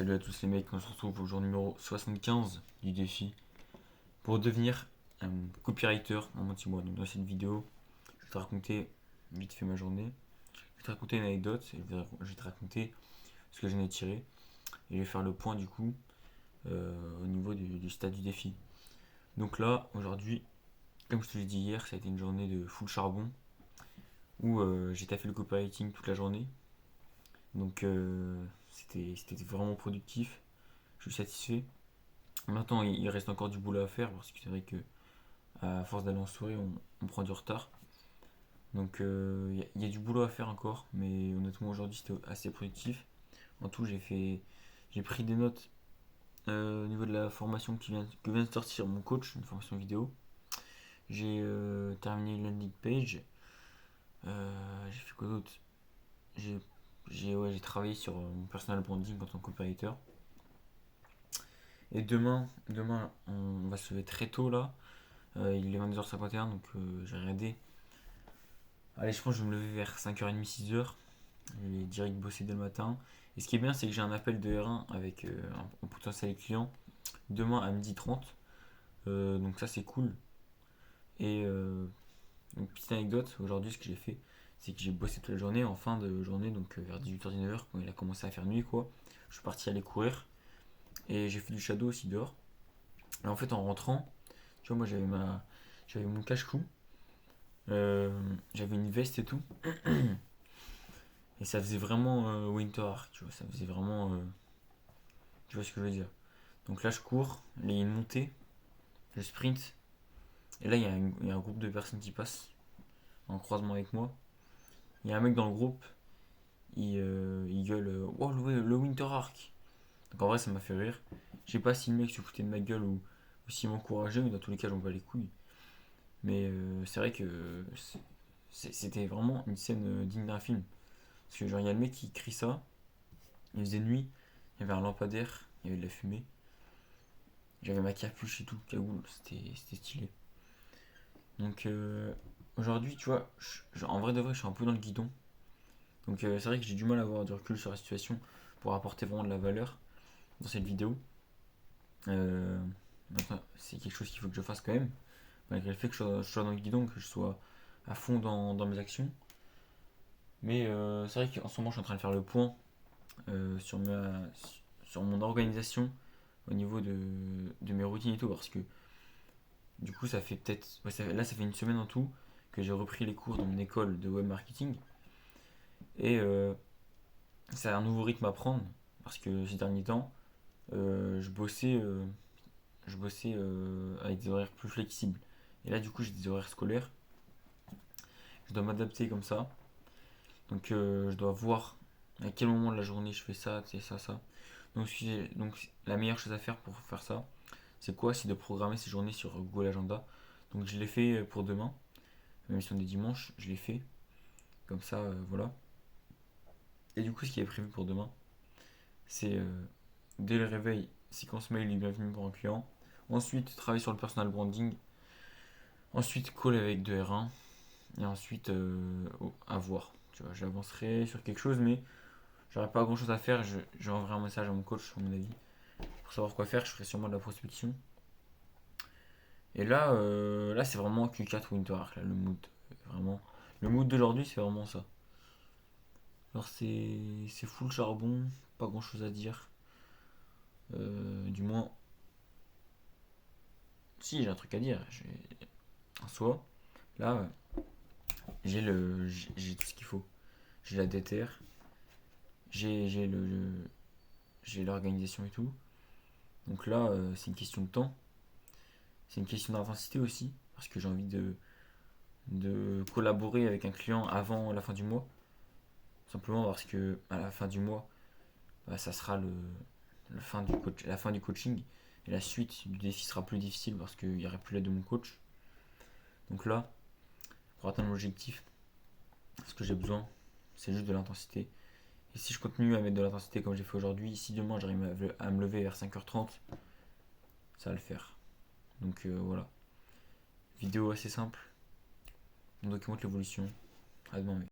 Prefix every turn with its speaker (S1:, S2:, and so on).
S1: Salut à tous les mecs, on se retrouve au jour numéro 75 du défi pour devenir un copywriter en multi-mois. Donc dans cette vidéo, je vais te raconter vite fait ma journée, je vais te raconter une anecdote, et je vais te raconter ce que j'en ai tiré et je vais faire le point du coup au niveau du stade du défi. Donc là, aujourd'hui, comme je te l'ai dit hier, ça a été une journée de full charbon où j'ai taffé le copywriting toute la journée. Donc c'était vraiment productif, je suis satisfait. Maintenant, il reste encore du boulot à faire parce que c'est vrai que à force d'aller en soirée, on prend du retard. Donc il y a du boulot à faire encore, mais honnêtement aujourd'hui c'était assez productif. En tout, j'ai pris des notes au niveau de la formation que vient de sortir mon coach, une formation vidéo. J'ai terminé une landing page. J'ai fait quoi d'autre? J'ai travaillé sur mon personal branding en tant que copywriter. Et demain, on va se lever très tôt là. Il est 22h51, donc j'ai regardé. Allez, je pense que je vais me lever vers 5h30, 6h. Je vais direct bosser dès le matin. Et ce qui est bien, c'est que j'ai un appel de R1 avec un potentiel client demain à 12h30. Donc ça, c'est cool. Et une petite anecdote, aujourd'hui, ce que j'ai fait, c'est que j'ai bossé toute la journée. En fin de journée, donc vers 18h, 19h, quand il a commencé à faire nuit, quoi, je suis parti aller courir. Et j'ai fait du shadow aussi dehors. Et en fait, en rentrant, tu vois, moi, j'avais mon cache-cou. J'avais une veste et tout. Et ça faisait vraiment Winter Arc, tu vois, ça faisait vraiment. Tu vois ce que je veux dire. Donc là, je cours, il y a une montée, je sprint, et là, il y a un groupe de personnes qui passent en croisement avec moi. Il y a un mec dans le groupe, il gueule oh, le Winter Arc. Donc en vrai, ça m'a fait rire. Je sais pas si le mec se foutait de ma gueule ou s'il m'encourageait, mais dans tous les cas, j'en bats les couilles. Mais c'est vrai que c'était vraiment une scène digne d'un film. Parce que, genre, il y a le mec qui crie ça, il faisait nuit, il y avait un lampadaire, il y avait de la fumée. J'avais ma capuche et tout, cagoule, c'était stylé. Donc aujourd'hui, tu vois, en vrai de vrai, je suis un peu dans le guidon. Donc c'est vrai que j'ai du mal à avoir du recul sur la situation pour apporter vraiment de la valeur dans cette vidéo. Euh, c'est quelque chose qu'il faut que je fasse quand même, malgré le fait que je sois dans le guidon, que je sois à fond dans mes actions. Mais c'est vrai qu'en ce moment, je suis en train de faire le point euh, sur, ma, sur mon organisation au niveau de mes routines et tout, parce que du coup, ça fait peut-être. Ouais, là, ça fait une semaine en tout que j'ai repris les cours dans mon école de web marketing. Et c'est un nouveau rythme à prendre. Parce que ces derniers temps, je bossais avec des horaires plus flexibles. Et là, du coup, j'ai des horaires scolaires. Je dois m'adapter comme ça. Donc, je dois voir à quel moment de la journée je fais ça, tu sais, ça. Donc, la meilleure chose à faire pour faire ça, c'est quoi? C'est de programmer ces journées sur Google Agenda. Donc, je l'ai fait pour demain. Même si on est dimanche, je l'ai fait. Comme ça, voilà. Et du coup, ce qui est prévu pour demain, c'est dès le réveil, séquence mail et bienvenue pour un client. Ensuite, travailler sur le personal branding. Ensuite, call avec de R1. Et ensuite, à voir. Tu vois, j'avancerai sur quelque chose, mais j'aurais pas grand chose à faire. Je enverrai un message à mon coach, à mon avis, pour savoir quoi faire. Je ferai sûrement de la prospection. Et là, là c'est vraiment Q4 Winter Arc, là, le mood. Vraiment. Le mood d'aujourd'hui, c'est vraiment ça. Alors c'est full charbon, pas grand chose à dire. Du moins, si j'ai un truc à dire. En soi, là, j'ai tout ce qu'il faut. J'ai la déter, j'ai l'organisation et tout. Donc là, c'est une question de temps. C'est une question d'intensité aussi, parce que j'ai envie de collaborer avec un client avant la fin du mois. Simplement parce que à la fin du mois, bah, ça sera la fin du coaching. Et la suite du défi sera plus difficile parce qu'il n'y aura plus l'aide de mon coach. Donc là, pour atteindre l'objectif, ce que j'ai besoin, c'est juste de l'intensité. Et si je continue à mettre de l'intensité comme j'ai fait aujourd'hui, si demain j'arrive à me lever vers 5h30, ça va le faire. Donc voilà. Vidéo assez simple. On documente l'évolution. À demain, mec.